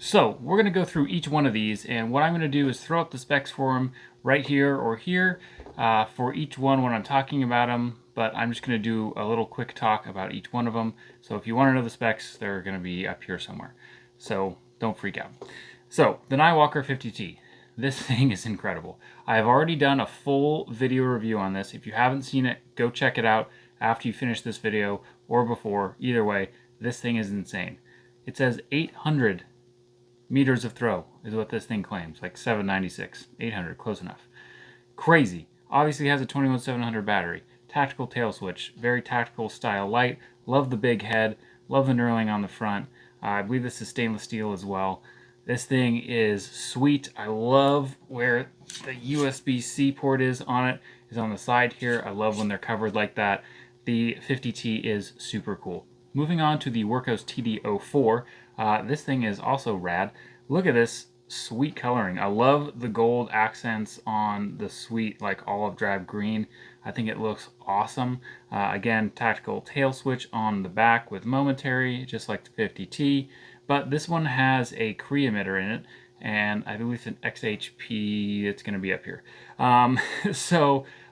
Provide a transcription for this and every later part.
So we're going to go through each one of these, and what I'm going to do is throw up the specs for them right here or here for each one when I'm talking about them, but I'm just going to do a little quick talk about each one of them. So if you want to know the specs, they're going to be up here somewhere. So don't freak out. So the Niwalker N50T. This thing is incredible. I have already done a full video review on this. If you haven't seen it, go check it out after you finish this video or before. Either way, this thing is insane. It says 800 meters of throw is what this thing claims, like 796, 800, close enough. Crazy. Obviously has a 21700 battery. Tactical tail switch, very tactical style light. Love the big head, love the knurling on the front. I believe this is stainless steel as well. This thing is sweet. I love where the USB-C port is on it. Is on the side here. I love when they're covered like that. The 50T is super cool. Moving on to the Wurkkos TD04. This thing is also rad. Look at this sweet coloring. I love the gold accents on the sweet like olive drab green. I think it looks awesome. Again, tactical tail switch on the back with momentary, just like the 50T. But this one has a Cree emitter in it, and I believe it's an XHP. It's going to be up here.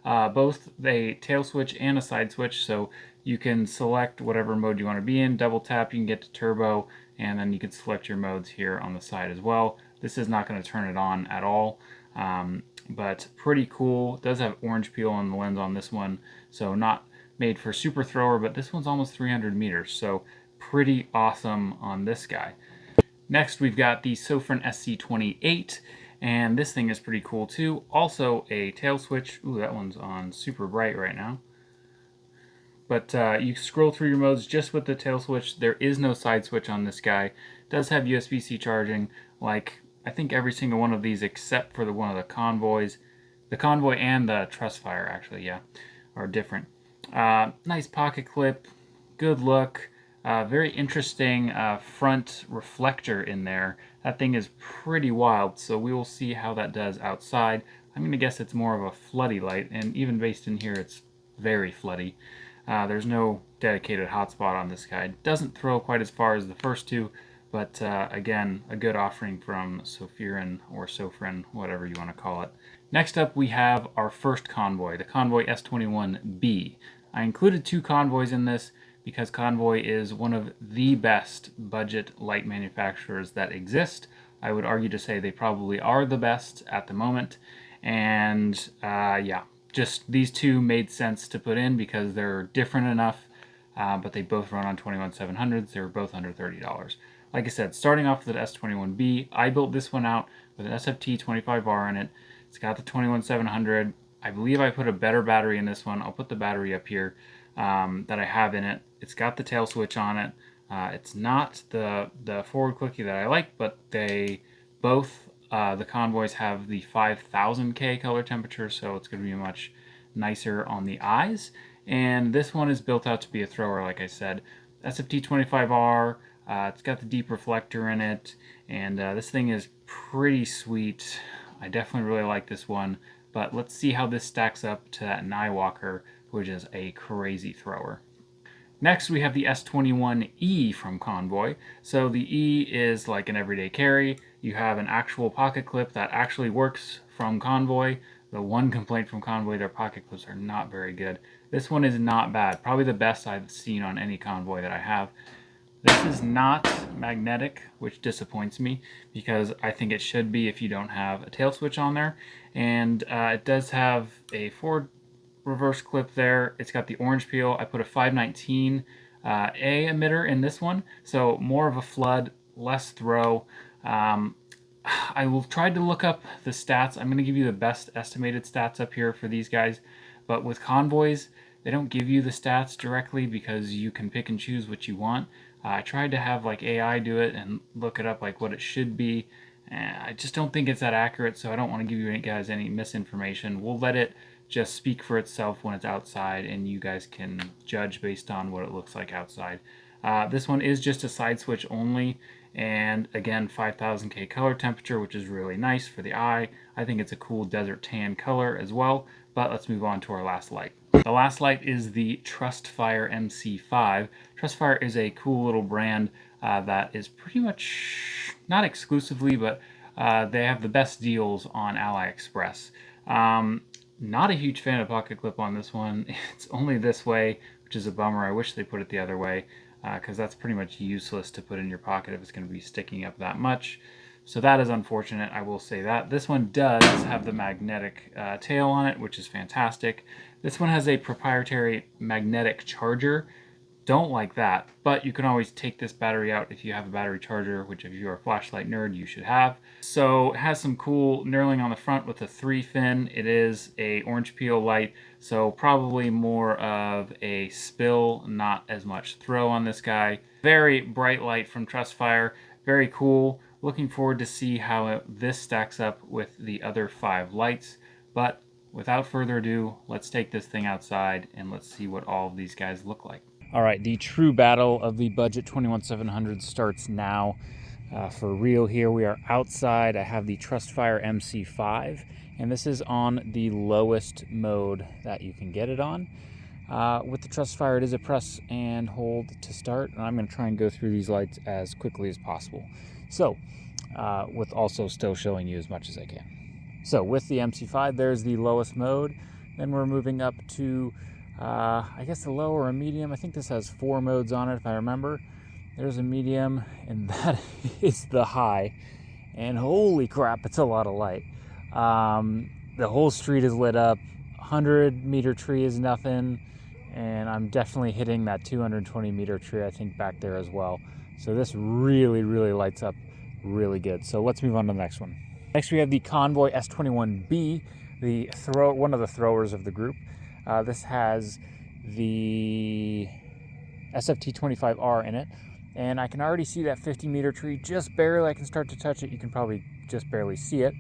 Both a tail switch and a side switch, so you can select whatever mode you want to be in. Double tap, you can get to turbo, and then you can select your modes here on the side as well. This is not going to turn it on at all, but pretty cool. It does have orange peel on the lens on this one, so not made for super thrower, but this one's almost 300 meters, so pretty awesome on this guy. Next, we've got the Sofirn SC28, and this thing is pretty cool too. Also a tail switch. Ooh, that one's on super bright right now. But you scroll through your modes just with the tail switch. There is no side switch on this guy. It does have USB-C charging, like I think every single one of these except for one of the Convoys. The Convoy and the Trustfire, actually, yeah, are different. Nice pocket clip, good look. Very interesting front reflector in there. That thing is pretty wild, so we will see how that does outside. I'm going to guess it's more of a floody light, and even based in here, it's very floody. There's no dedicated hotspot on this guy. Doesn't throw quite as far as the first two, but again, a good offering from Sofirn or Sofirn, whatever you want to call it. Next up, we have our first Convoy, the Convoy S21B. I included two Convoys in this because Convoy is one of the best budget light manufacturers that exist. I would argue to say they probably are the best at the moment. And yeah, just these two made sense to put in because they're different enough, but they both run on 21700s. They're both under $30. Like I said, starting off with the S21B, I built this one out with an SFT 25R in it. It's got the 21700. I believe I put a better battery in this one. I'll put the battery up here that I have in it. It's got the tail switch on it. It's not the forward clicky that I like, but they both, the Convoys have the 5000K color temperature, so it's going to be much nicer on the eyes. And this one is built out to be a thrower, like I said. SFT 25R, it's got the deep reflector in it, and this thing is pretty sweet. I definitely really like this one, but let's see how this stacks up to that Niwalker, which is a crazy thrower. Next, we have the S21E from Convoy. So the E is like an everyday carry. You have an actual pocket clip that actually works from Convoy. The one complaint from Convoy, their pocket clips are not very good. This one is not bad. Probably the best I've seen on any Convoy that I have. This is not magnetic, which disappoints me because I think it should be if you don't have a tail switch on there. And it does have a forward reverse clip there. It's got the orange peel. I put a 519A emitter in this one, so more of a flood, less throw. I will try to look up the stats. I'm going to give you the best estimated stats up here for these guys, but with Convoys, they don't give you the stats directly because you can pick and choose what you want. I tried to have like AI do it and look it up like what it should be. I just don't think it's that accurate, so I don't want to give you guys any misinformation. We'll let it just speak for itself when it's outside, and you guys can judge based on what it looks like outside. This one is just a side switch only, and again, 5000K color temperature, which is really nice for the eye. I think it's a cool desert tan color as well, but let's move on to our last light. The last light is the Trustfire MC5. Trustfire is a cool little brand. that is pretty much, not exclusively, but they have the best deals on AliExpress. Not a huge fan of pocket clip on this one. It's only this way, which is a bummer. I wish they put it the other way, because that's pretty much useless to put in your pocket if it's going to be sticking up that much. So that is unfortunate, I will say that. This one does have the magnetic tail on it, which is fantastic. This one has a proprietary magnetic charger. Don't like that, but you can always take this battery out if you have a battery charger, which if you're a flashlight nerd, you should have. So it has some cool knurling on the front with a 3-fin. It is a orange peel light, so probably more of a spill, not as much throw on this guy. Very bright light from Trustfire, very cool. Looking forward to see how this stacks up with the other 5 lights, but without further ado, let's take this thing outside and let's see what all of these guys look like. All right, the true battle of the budget 21700 starts now. For real here, we are outside. I have the Trustfire MC5, and this is on the lowest mode that you can get it on. With the Trustfire, it is a press and hold to start, and I'm going to try and go through these lights as quickly as possible. So, with also still showing you as much as I can. So, with the MC5, there's the lowest mode. Then we're moving up to I guess a low or a medium. I think this has 4 modes on it if I remember. There's a medium, and that is the high. And holy crap, it's a lot of light. The whole street is lit up. 100-meter tree is nothing, and I'm definitely hitting that 220-meter tree, I think, back there as well. So this really, really lights up really good. So let's move on to the next one. Next we have the Convoy S21B, one of the throwers of the group. This has the SFT25R in it, and I can already see that 50-meter tree just barely. I can start to touch it. You can probably just barely see it,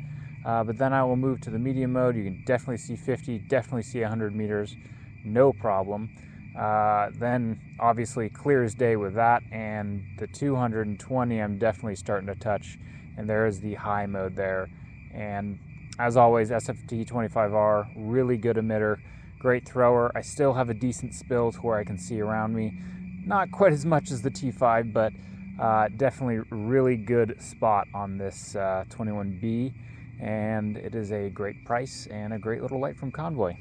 but then I will move to the medium mode. You can definitely see 50, definitely see 100 meters, no problem. Then obviously clear as day with that, and the 220 I'm definitely starting to touch, and there is the high mode there. And as always, SFT25R, really good emitter. Great thrower. I still have a decent spill to where I can see around me. Not quite as much as the T5, but definitely really good spot on this 21B. And it is a great price and a great little light from Convoy.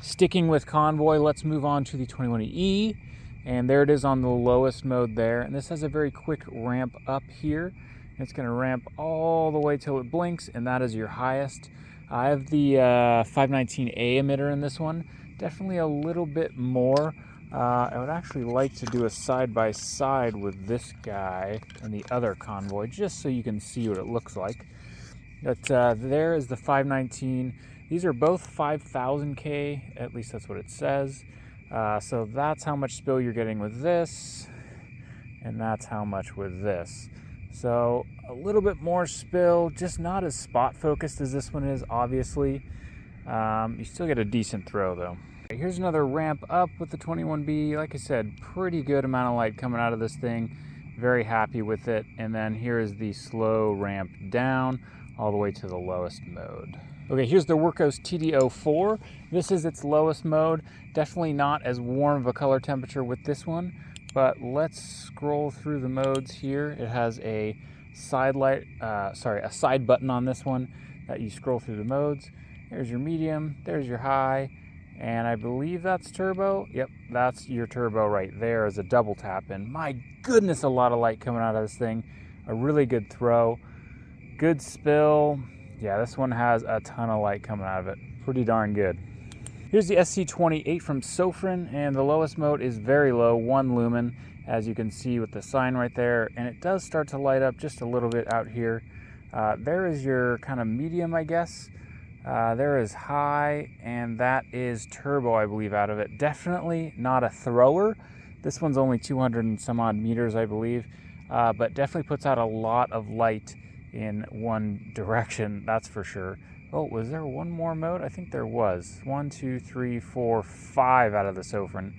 Sticking with Convoy, let's move on to the 21E. And there it is on the lowest mode there. And this has a very quick ramp up here. It's going to ramp all the way till it blinks, and that is your highest. I have the 519A emitter in this one, definitely a little bit more. I would actually like to do a side-by-side with this guy and the other Convoy, just so you can see what it looks like. But there is the 519. These are both 5000K, at least that's what it says. So that's how much spill you're getting with this, and that's how much with this. So a little bit more spill, just not as spot focused as this one is, obviously. You still get a decent throw though. Here's another ramp up with the 21B. Like I said, pretty good amount of light coming out of this thing. Very happy with it. And then here is the slow ramp down all the way to the lowest mode. Okay, here's the Wurkkos TD04. This is its lowest mode. Definitely not as warm of a color temperature with this one. But let's scroll through the modes here. It has a side button on this one that you scroll through the modes. There's your medium, there's your high, and I believe that's turbo. Yep, that's your turbo right there as a double tap. And my goodness, a lot of light coming out of this thing. A really good throw, good spill. Yeah, this one has a ton of light coming out of it. Pretty darn good. Here's the SC28 from Sofirn, and the lowest mode is very low, 1 lumen, as you can see with the sign right there, and it does start to light up just a little bit out here. There is your kind of medium, I guess. There is high, and that is turbo, I believe, out of it. Definitely not a thrower. This one's only 200 and some odd meters, I believe, but definitely puts out a lot of light in one direction, that's for sure. Oh, was there one more mode? I think there was. 1, 2, 3, 4, 5 out of the Sofirn.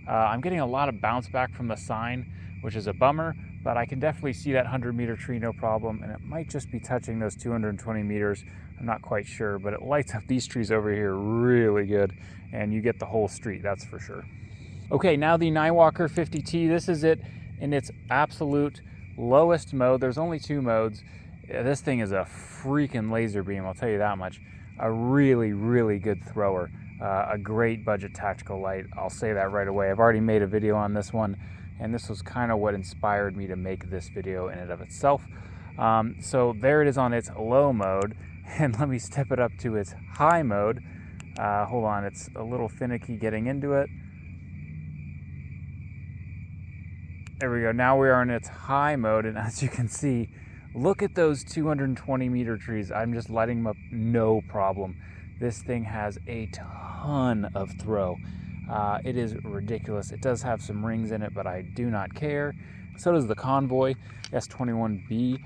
I'm getting a lot of bounce back from the sign, which is a bummer, but I can definitely see that 100-meter tree no problem, and it might just be touching those 220 meters. I'm not quite sure, but it lights up these trees over here really good, and you get the whole street, that's for sure. Okay, now the Niwalker N50T. This is it. in its absolute lowest mode. There's only 2 modes. This thing is a freaking laser beam, I'll tell you that much. A really, really good thrower. A great budget tactical light. I'll say that right away. I've already made a video on this one, and this was kind of what inspired me to make this video in and of itself. So there it is on its low mode, and let me step it up to its high mode. Hold on, it's a little finicky getting into it. There we go. Now we are in its high mode, and as you can see, look at those 220 meter trees. I'm just lighting them up, no problem. This thing has a ton of throw. It is ridiculous. It does have some rings in it, but I do not care. So does the Convoy S21B.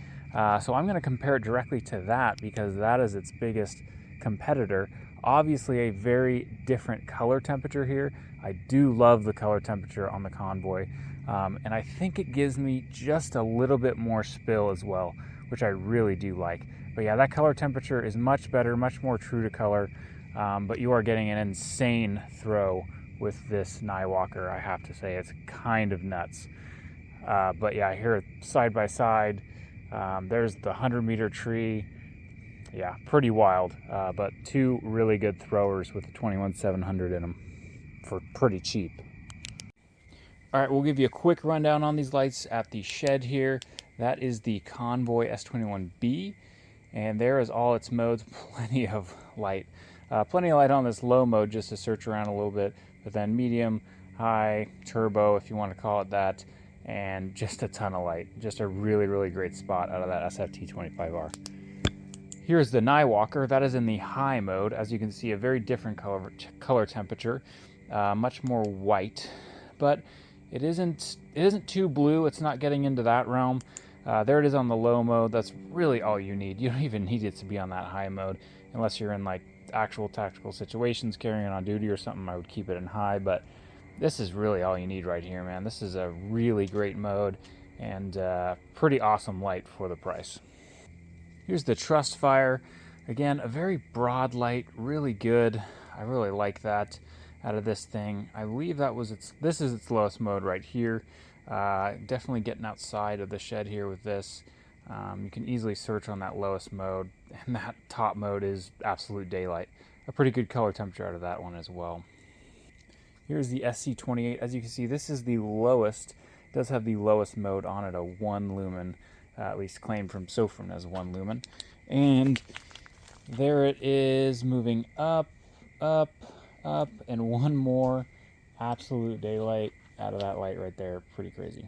So I'm going to compare it directly to that because that is its biggest competitor. Obviously a very different color temperature here. I do love the color temperature on the Convoy. And I think it gives me just a little bit more spill as well, which I really do like. But yeah, that color temperature is much better, much more true to color. But you are getting an insane throw with this Niwalker, I have to say. It's kind of nuts. But yeah, here side by side, there's the 100 meter tree. Yeah, pretty wild. But 2 really good throwers with the 21700 in them for pretty cheap. All right, we'll give you a quick rundown on these lights at the shed here. That is the Convoy S21B, and there is all its modes, plenty of light. Plenty of light on this low mode just to search around a little bit, but then medium, high, turbo, if you want to call it that, and just a ton of light. Just a really, really great spot out of that SFT25R. Here's the Niwalker. That is in the high mode. As you can see, a very different color temperature, much more white, but it isn't too blue. It's not getting into that realm. There it is on the low mode. That's really all you need. You don't even need it to be on that high mode unless you're in like actual tactical situations, carrying on duty or something. I would keep it in high, but this is really all you need right here, man. This is a really great mode and pretty awesome light for the price. Here's the Trustfire. Again, a very broad light, really good. I really like that out of this thing. I believe that was this is its lowest mode right here. Definitely getting outside of the shed here with this. You can easily search on that lowest mode, and that top mode is absolute daylight. A pretty good color temperature out of that one as well. Here's the SC28. As you can see, this is the lowest. It does have the lowest mode on it, a 1 lumen, at least claimed from Sofirn as 1 lumen. And there it is, moving up, up, up, and one more. Absolute daylight out of that light right there. Pretty crazy.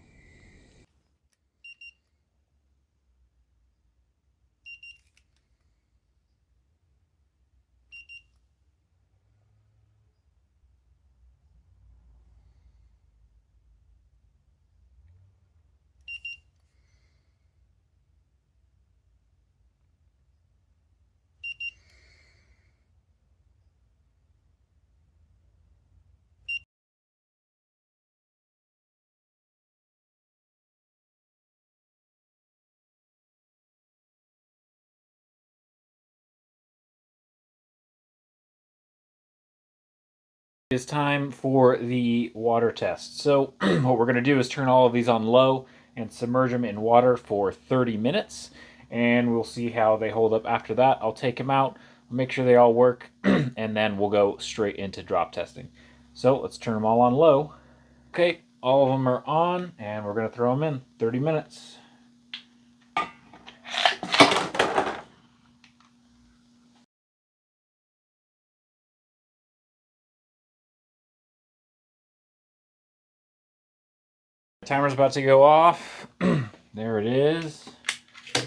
It's time for the water test. So what we're going to do is turn all of these on low and submerge them in water for 30 minutes. And we'll see how they hold up after that. I'll take them out, make sure they all work, and then we'll go straight into drop testing. So let's turn them all on low. Okay, all of them are on, and we're going to throw them in 30 minutes. Timer's about to go off. There it is.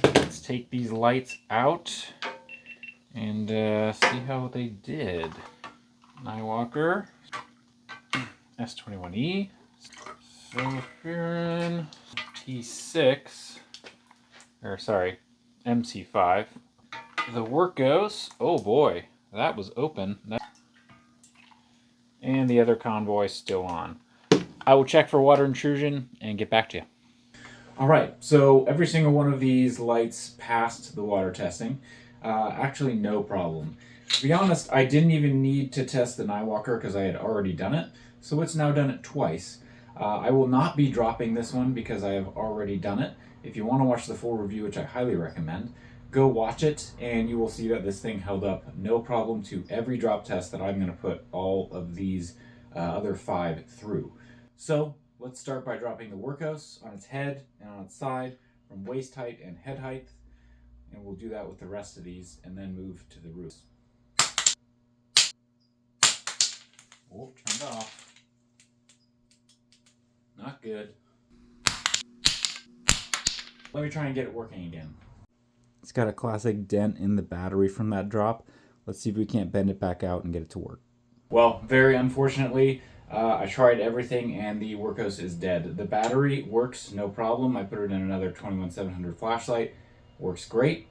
Let's take these lights out and see how they did. Niwalker S21E, Sofirn T6, or sorry, MC5. The Wurkkos, oh boy, that was open. And the other Convoy still on. I will check for water intrusion and get back to you. All right, so every single one of these lights passed the water testing. Actually, no problem. To be honest, I didn't even need to test the Niwalker because I had already done it, so it's now done it twice. I will not be dropping this one because I have already done it. If you want to watch the full review, which I highly recommend, go watch it and you will see that this thing held up no problem to every drop test that I'm going to put all of these other 5 through. So let's start by dropping the Wurkkos on its head and on its side from waist height and head height, and we'll do that with the rest of these and then move to the roof. Oh, turned off. Not good. Let me try and get it working again. It's got a classic dent in the battery from that drop. Let's see if we can't bend it back out and get it to work. Well, very unfortunately, I tried everything and the Wurkkos is dead. The battery works no problem. I put it in another 21700 flashlight. Works great.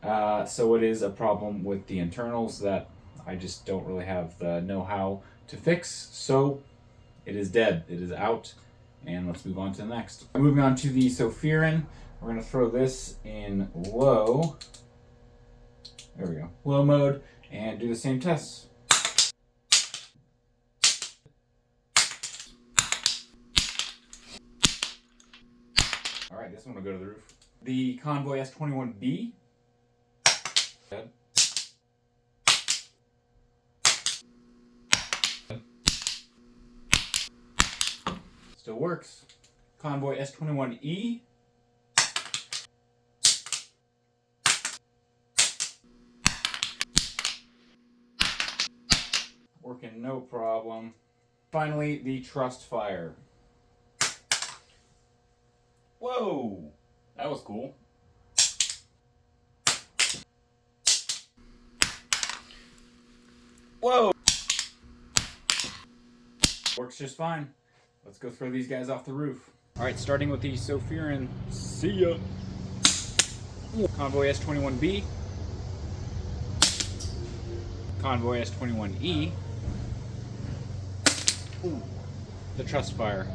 So it is a problem with the internals that I just don't really have the know-how to fix. So it is dead. It is out. And let's move on to the next. Moving on to the Sofirn. We're going to throw this in low. There we go. Low mode. And do the same tests. Alright, this one will go to the roof. The Convoy S21B. Good. Still works. Convoy S21E. Working no problem. Finally, the Trustfire. Whoa! That was cool. Whoa! Works just fine. Let's go throw these guys off the roof. Alright, starting with the Sofirn. See ya! Convoy S21B. Convoy S21E. Ooh, the Trustfire.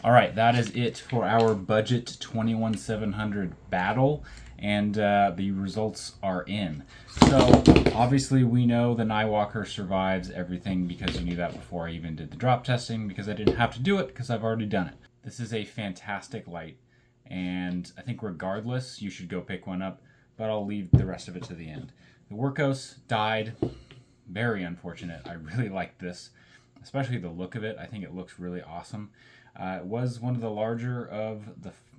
All right, that is it for our budget 21700 battle, and the results are in. So obviously we know the Niwalker survives everything because you knew that before I even did the drop testing, because I didn't have to do it because I've already done it. This is a fantastic light, and I think regardless you should go pick one up, but I'll leave the rest of it to the end. The Wurkkos died. Very unfortunate. I really like this, especially the look of it. I think it looks really awesome. It was one of the larger of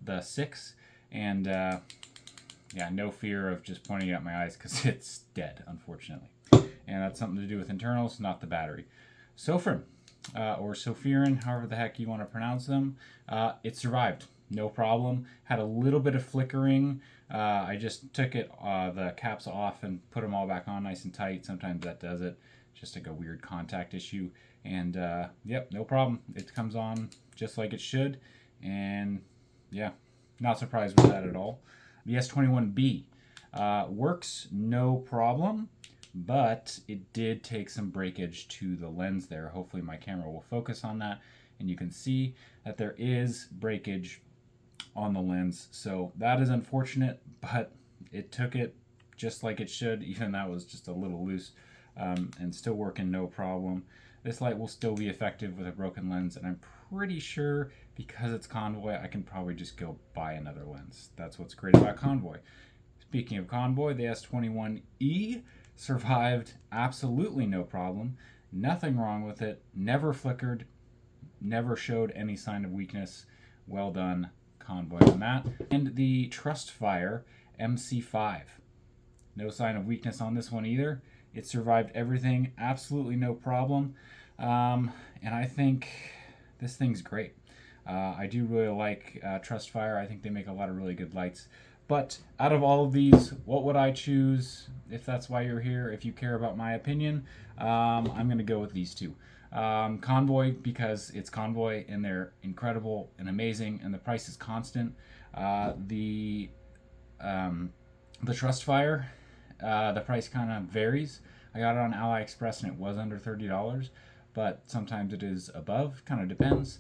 the 6, and yeah, no fear of just pointing it at my eyes because it's dead, unfortunately. And that's something to do with internals, not the battery. Sofirn, or Sofirn, however the heck you want to pronounce them, it survived, no problem. Had a little bit of flickering. I just took the caps off and put them all back on nice and tight. Sometimes that does it, just like a weird contact issue. And yep, no problem. It comes on just like it should, and yeah, not surprised with that at all. The S21B works no problem, but it did take some breakage to the lens there. Hopefully my camera will focus on that, and you can see that there is breakage on the lens. So that is unfortunate, but it took it just like it should. Even that was just a little loose, and still working no problem. This light will still be effective with a broken lens, and I'm pretty sure because it's Convoy, I can probably just go buy another lens. That's what's great about Convoy. Speaking of Convoy, the S21E survived absolutely no problem. Nothing wrong with it. Never flickered. Never showed any sign of weakness. Well done, Convoy, on that. And the Trustfire MC5. No sign of weakness on this one either. It survived everything, absolutely no problem. And I think this thing's great. I do really like Trustfire. I think they make a lot of really good lights. But out of all of these, what would I choose if that's why you're here? If you care about my opinion, I'm going to go with these two. Convoy, because it's Convoy and they're incredible and amazing and the price is constant. The Trustfire, The price kind of varies. I got it on AliExpress and it was under $30, but sometimes it is above, kind of depends.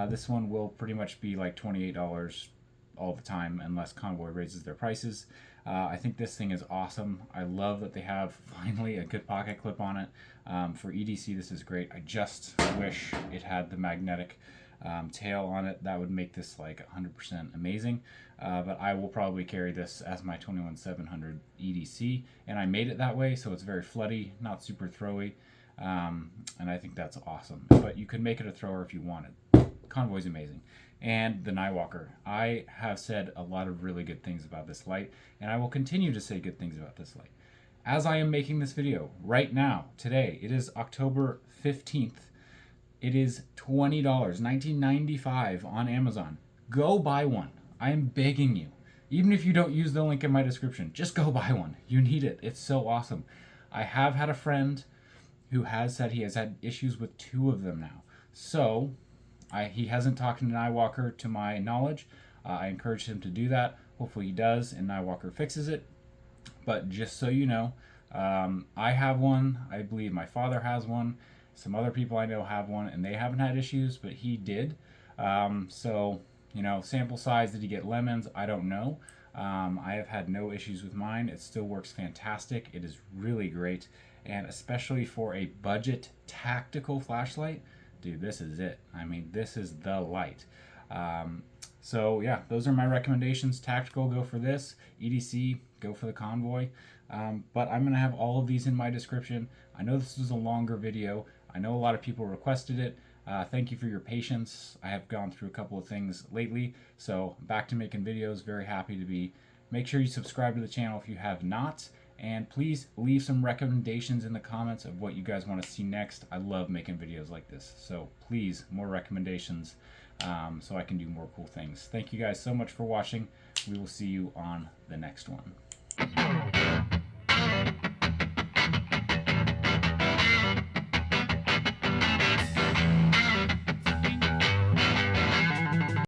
This one will pretty much be like $28 all the time unless Convoy raises their prices. I think this thing is awesome. I love that they have finally a good pocket clip on it. For EDC, this is great. I just wish it had the magnetic tail on it. That would make this like 100% amazing. But I will probably carry this as my 21700 EDC, and I made it that way, so it's very floody, not super throwy, and I think that's awesome. But you could make it a thrower if you wanted. Convoy's amazing. And the Niwalker. I have said a lot of really good things about this light, and I will continue to say good things about this light. As I am making this video right now, today, it is October 15th. It is $20, $19.95 on Amazon. Go buy one. I am begging you. Even if you don't use the link in my description, just go buy one. You need it. It's so awesome. I have had a friend who has said he has had issues with 2 of them now. So he hasn't talked to Niwalker to my knowledge. I encouraged him to do that. Hopefully he does and Niwalker fixes it. But just so you know, I have one. I believe my father has one. Some other people I know have one, and they haven't had issues, but he did. So, you know, sample size, did he get lemons? I don't know. I have had no issues with mine. It still works fantastic. It is really great, and especially for a budget tactical flashlight, dude, this is it. I mean, this is the light. So yeah, those are my recommendations. Tactical, go for this. EDC, go for the Convoy. But I'm gonna have all of these in my description. I know this was a longer video. I know a lot of people requested it. Thank you for your patience. I have gone through a couple of things lately, so back to making videos. Very happy to be. Make sure you subscribe to the channel if you have not, and please leave some recommendations in the comments of what you guys want to see next. I love making videos like this, so please, more recommendations so I can do more cool things. Thank you guys so much for watching. We will see you on the next one.